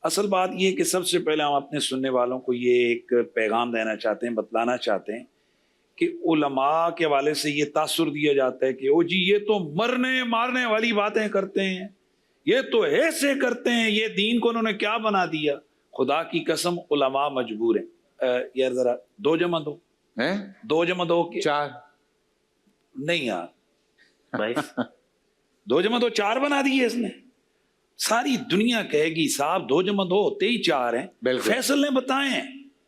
اصل بات یہ کہ سب سے پہلے ہم اپنے سننے والوں کو یہ ایک پیغام دینا چاہتے ہیں، بتلانا چاہتے ہیں کہ علماء کے حوالے سے یہ تاثر دیا جاتا ہے کہ او جی یہ تو مرنے مارنے والی باتیں کرتے ہیں، یہ تو ایسے کرتے ہیں، یہ دین کو انہوں نے کیا بنا دیا۔ خدا کی قسم علماء مجبور ہیں۔ یار ذرا 2 جمع 2 2 جمع 2 4 نہیں یار بھائی 2 جمع 2 4 بنا دیے اس نے۔ ساری دنیا کہے گی صاحب 2 جمع 2 ہوتے ہی 4 ہیں، فیصل نے بتائے۔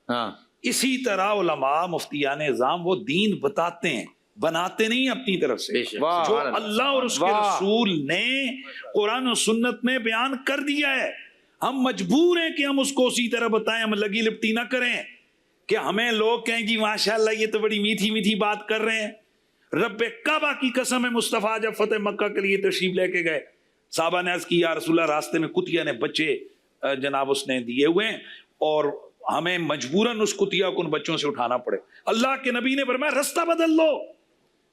ہاں اسی طرح علماء مفتیان اعظام وہ دین بتاتے ہیں، بناتے نہیں اپنی طرف سے۔ جو اللہ اور اس کے رسول نے قرآن و سنت میں بیان کر دیا ہے، ہم مجبور ہیں کہ ہم اس کو اسی طرح بتائیں، ہم لگی لپٹی نہ کریں کہ ہمیں لوگ کہیں جی ماشاءاللہ یہ تو بڑی میٹھی میٹھی بات کر رہے ہیں۔ رب کعبہ کی قسم ہے، مصطفیٰ جب فتح مکہ کے لیے تشریف لے کے گئے، صحابہ نے عرض کی یا رسول اللہ راستے میں کتیا نے بچے جناب اس نے دیے ہوئے ہیں اور ہمیں مجبوراً اس کتیا کو ان بچوں سے اٹھانا پڑے۔ اللہ کے نبی نے فرمایا رستہ بدل لو،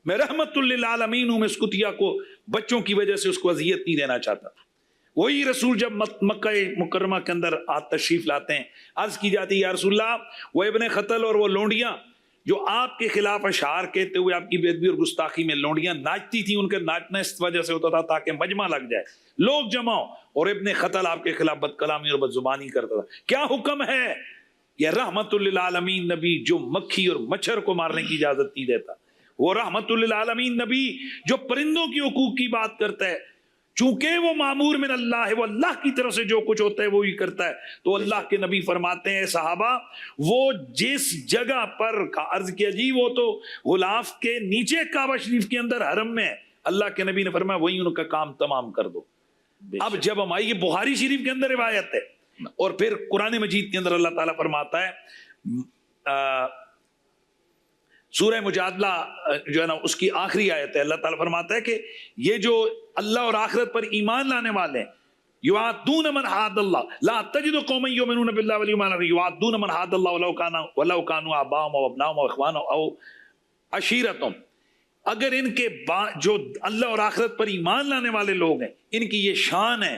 میں رحمت للعالمین ہوں، میں اس کتیا کو بچوں کی وجہ سے اس کو اذیت نہیں دینا چاہتا۔ وہی رسول جب مکہ مکرمہ کے اندر تشریف لاتے ہیں، عرض کی جاتی ہے یا رسول اللہ وہ ابن خطل اور وہ لونڈیاں جو آپ کے خلاف اشعار کہتے ہوئے آپ کی بے ادبی اور گستاخی میں لونڈیاں ناچتی تھیں، ان کے ناچنا اس وجہ سے ہوتا تھا تاکہ مجمع لگ جائے، لوگ جمع ہو، اور ابن خطل آپ کے خلاف بد کلامی اور بد زبانی کرتا تھا۔ کیا حکم ہے؟ یہ رحمت للعالمین نبی جو مکھی اور مچھر کو مارنے کی اجازت نہیں دیتا، وہ رحمت للعالمین نبی جو پرندوں کی حقوق کی بات کرتا ہے، چونکہ وہ معمور من اللہ ہے، وہ اللہ کی طرف سے جو کچھ ہوتا ہے وہی کرتا ہے، تو اللہ کے نبی فرماتے ہیں صحابہ وہ جس جگہ پر عرض کیا جی وہ تو غلاف کے نیچے کعبہ شریف کے اندر حرم میں ہے، اللہ کے نبی نے فرمایا وہی ان کا کام تمام کر دو۔ اب جب ہم آئیے بخاری شریف کے اندر روایت ہے اور پھر قرآن مجید کے اندر اللہ تعالیٰ فرماتا ہے سورہ مجادلہ جو ہے نا اس کی آخری آیت ہے، اللہ تعالیٰ فرماتا ہے کہ یہ جو اللہ اور آخرت پر ایمان لانے والے ہیں یوعدون من حاد اللہ لا تجد قوما یؤمنون باللہ والیوم الاخر یوعدون من حاد اللہ ولو کانوا آباءهم او ابناءهم او اخوانهم او عشیرتهم، اگر ان کے جو اللہ اور آخرت پر ایمان لانے والے لوگ ہیں ان کی یہ شان ہے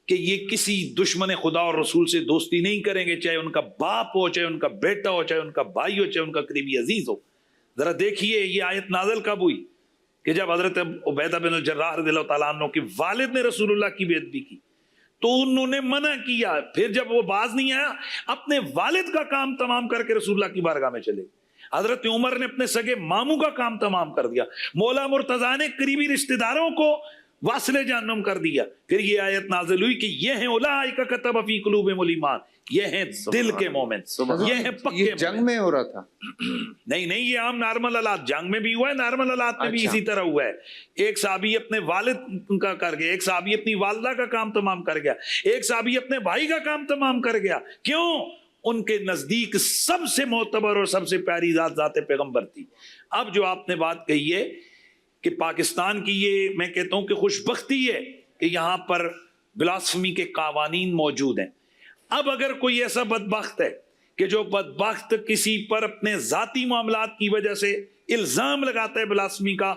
کہ یہ کسی دشمن خدا اور رسول سے دوستی نہیں کریں گے، چاہے ان کا باپ ہو، چاہے ان کا بیٹا ہو، چاہے ان کا بھائی ہو، چاہے ان کا قریبی عزیز ہو۔ ذرا دیکھیے یہ آیت نازل کب ہوئی کہ جب حضرت عبیدہ بن الجراح رضی اللہ تعالیٰ عنہ کے والد نے رسول اللہ کی بے ادبی کی تو انہوں نے منع کیا، پھر جب وہ باز نہیں آیا اپنے والد کا کام تمام کر کے رسول اللہ کی بارگاہ میں چلے۔ حضرت عمر نے اپنے سگے ماموں کا کام تمام کر دیا، مولا مرتضیٰ نے قریبی رشتہ داروں کو واصل جہنم کر دیا۔ پھر یہ آیت نازل ہوئی کہ یہ ہیں اولئک کتب فی قلوبہم الایمان، یہ ہیں دل کے مومن، یہ ہیں پکے مومن۔ جنگ میں ہو رہا تھا؟ نہیں یہ عام نارمل حالات، جنگ میں بھی ہوا ہے، نارمل حالات میں بھی اسی طرح ہوا ہے۔ ایک صحابی اپنے والد کا کر گیا، ایک صحابی اپنی والدہ کا کام تمام کر گیا، ایک صحابی اپنے بھائی کا کام تمام کر گیا۔ کیوں؟ ان کے نزدیک سب سے معتبر اور سب سے پیاری ذات ذات پیغمبر تھی۔ اب جو آپ نے بات کہی ہے کہ پاکستان کی یہ میں کہتا ہوں کہ خوش بختی ہے کہ یہاں پر بلاسفمی کے قوانین موجود ہیں۔ اب اگر کوئی ایسا بدبخت ہے کہ جو بدبخت کسی پر اپنے ذاتی معاملات کی وجہ سے الزام لگاتا ہے بلاسفمی کا،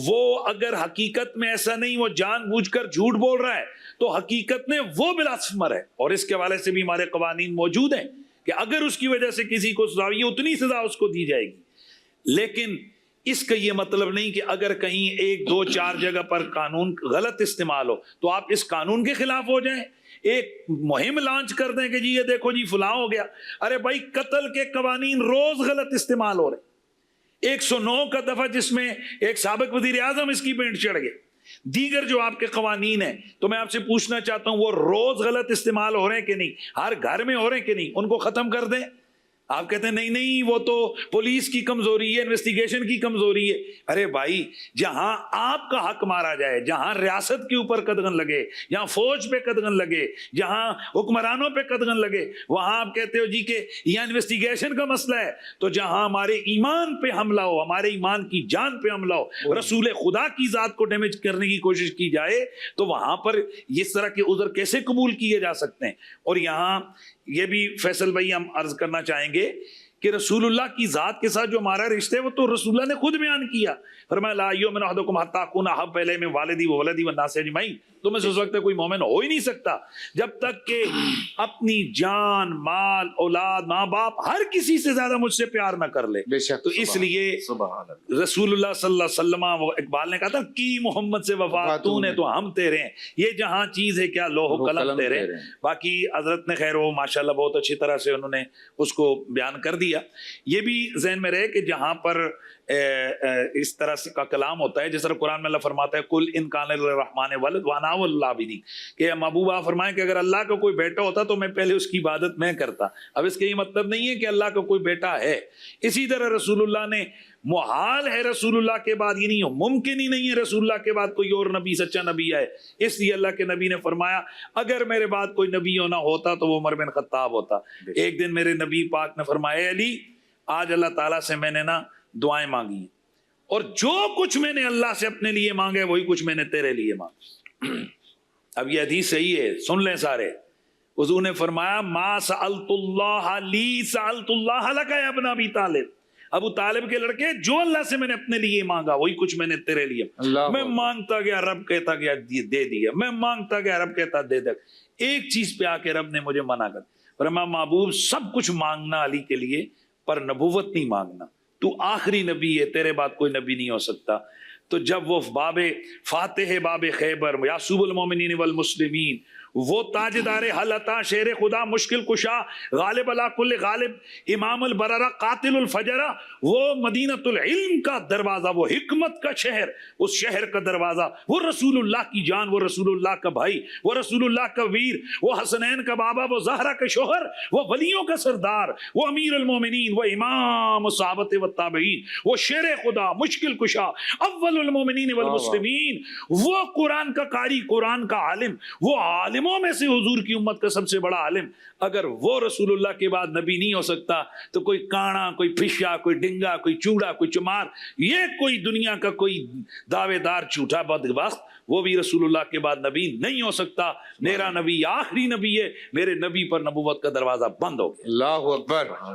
وہ اگر حقیقت میں ایسا نہیں، وہ جان بوجھ کر جھوٹ بول رہا ہے تو حقیقت میں وہ بلاسفمر ہے، اور اس کے حوالے سے بھی ہمارے قوانین موجود ہیں کہ اگر اس کی وجہ سے کسی کو سزا ہوئی اتنی سزا اس کو دی جائے گی۔ لیکن اس کا یہ مطلب نہیں کہ اگر کہیں 1 2 4 جگہ پر قانون غلط استعمال ہو تو آپ اس قانون کے خلاف ہو جائیں، ایک مہم لانچ کر دیں کہ جی یہ دیکھو جی فلاں ہو گیا۔ ارے بھائی قتل کے قوانین روز غلط استعمال ہو رہے، 109 کا دفعہ جس میں ایک سابق وزیر اعظم اس کی پینٹ چڑھ گئے، دیگر جو آپ کے قوانین ہیں، تو میں آپ سے پوچھنا چاہتا ہوں وہ روز غلط استعمال ہو رہے ہیں کہ نہیں؟ ہر گھر میں ہو رہے ہیں کہ نہیں؟ ان کو ختم کر دیں۔ آپ کہتے ہیں نہیں وہ تو پولیس کی کمزوری ہے، انویسٹیگیشن کی کمزوری ہے۔ ارے بھائی جہاں آپ کا حق مارا جائے، جہاں ریاست کے اوپر قدغن لگے، جہاں فوج پہ قدغن لگے، جہاں حکمرانوں پہ قدغن لگے، وہاں آپ کہتے ہو جی کہ یہ انویسٹیگیشن کا مسئلہ ہے۔ تو جہاں ہمارے ایمان پہ حملہ ہو، ہمارے ایمان کی جان پہ حملہ ہو، رسول خدا کی ذات کو ڈیمیج کرنے کی کوشش کی جائے، تو وہاں پر اس طرح کے عذر کیسے قبول کیے جا سکتے ہیں؟ اور یہاں یہ بھی فیصل بھائی ہم عرض کرنا چاہیں گے کہ رسول اللہ کی ذات کے ساتھ جو ہمارا رشتہ ہے وہ تو رسول اللہ نے خود بیان کیا. فرمایا لا یؤمن احدکم حتی اکون احب الیہ من والدی وولدی والناس اجمعین. تو میں اس وقت کوئی مومن ہو ہی نہیں سکتا جب تک کہ اپنی جان، مال، اولاد، ماں باپ ہر کسی سے زیادہ مجھ سے پیار نہ کر لے. تو اس لیے رسول اللہ صلی اللہ علیہ وسلم، اقبال نے کہا تھا کی محمد سے وفا تو نے تو ہم تیرے ہیں، یہ جہاں چیز ہے کیا لوح و قلم تیرے. باقی حضرت نے خیر وہ ماشاءاللہ بہت اچھی طرح سے انہوں نے اس کو بیان کر دیا. یہ بھی ذہن میں رہے کہ جہاں پر اس طرح سے کا کلام ہوتا ہے، جس طرح قرآن میں اللہ فرماتا ہے کل ان کان للرحمن ولد وانا اول العابدین، کہ محبوبہ فرمائیں کہ اگر اللہ کا کوئی بیٹا ہوتا تو میں پہلے اس کی عبادت میں کرتا. اب اس کا یہ مطلب نہیں ہے کہ اللہ کا کوئی بیٹا ہے. اسی طرح رسول اللہ نے محال ہے رسول اللہ کے بعد، یہ نہیں ممکن ہی نہیں ہے رسول اللہ کے بعد کوئی اور نبی سچا نبی ہے. اس لیے اللہ کے نبی نے فرمایا اگر میرے بعد کوئی نبی ہونا ہوتا تو وہ عمر بن خطاب ہوتا. ایک دن میرے نبی پاک نے فرمایا علی آج اللہ تعالیٰ سے میں نے نا دعائیں مانگی ہیں، اور جو کچھ میں نے اللہ سے اپنے لیے مانگے وہی کچھ میں نے تیرے لیے مانگا. اب یہ حدیث صحیح ہے، سن لیں سارے. حضور نے فرمایا ما سألت اللہ لی سألت اللہ لک یا ابن ابی طالب. ابو طالب کے لڑکے جو اللہ سے میں نے اپنے لیے مانگا وہی کچھ میں نے تیرے لیے. میں مانگتا گیا رب کہتا گیا دے دیا، میں مانگتا گیا رب کہتا دے دیا. ایک چیز پہ آ کے رب نے مجھے منع کر فرمایا محبوب سب کچھ مانگنا علی کے لیے پر نبوت نہیں مانگنا، تو آخری نبی ہے، تیرے بعد کوئی نبی نہیں ہو سکتا. تو جب وہ باب فاتح باب خیبر یعصوب المومنین والمسلمین، وہ تاجدار حلتا شیر خدا مشکل کشا غالب علی کل غالب امام البررہ قاتل الفجرہ، وہ مدینۃ العلم کا دروازہ، وہ حکمت کا شہر، اس شہر کا دروازہ، وہ رسول اللہ کی جان، وہ رسول اللہ کا بھائی، وہ رسول اللہ کا ویر، وہ حسنین کا بابا، وہ زہرا کا شوہر، وہ ولیوں کا سردار، وہ امیر المومنین، وہ امام الصحابہ والتابعین، وہ شیر خدا مشکل کشا اول المومنین والمسلمین، وہ قرآن کا قاری، قرآن کا عالم، وہ عالموں میں سے حضور کی امت کا سب سے بڑا عالم. اگر وہ رسول اللہ کے بعد نبی نہیں ہو سکتا تو کوئی کانا، کوئی پھشا، کوئی ڈنگا، کوئی چوڑا، کوئی چمار، یہ کوئی دنیا کا کوئی دعوے دار جھوٹا بدبخت وہ بھی رسول اللہ کے بعد نبی نہیں ہو سکتا. میرا نبی آخری نبی ہے، میرے نبی پر نبوت کا دروازہ بند ہو گیا. اللہ اکبر.